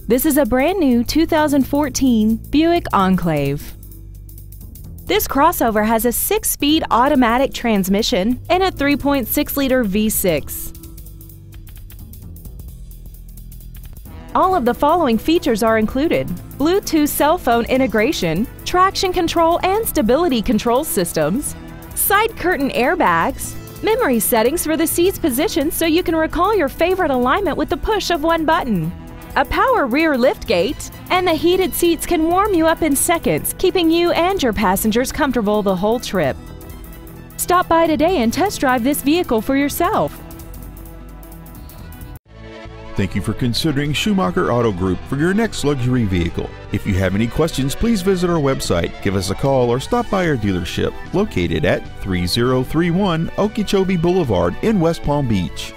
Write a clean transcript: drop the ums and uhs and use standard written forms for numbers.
This is a brand new 2014 Buick Enclave. This crossover has a 6-speed automatic transmission and a 3.6-liter V6. All of the following features are included: Bluetooth cell phone integration, traction control and stability control systems, side curtain airbags, memory settings for the seat's position so you can recall your favorite alignment with the push of one button, a power rear liftgate, and the heated seats can warm you up in seconds, keeping you and your passengers comfortable the whole trip. Stop by today and test drive this vehicle for yourself. Thank you for considering Schumacher Auto Group for your next luxury vehicle. If you have any questions, please visit our website, give us a call, or stop by our dealership located at 3031 Okeechobee Boulevard in West Palm Beach.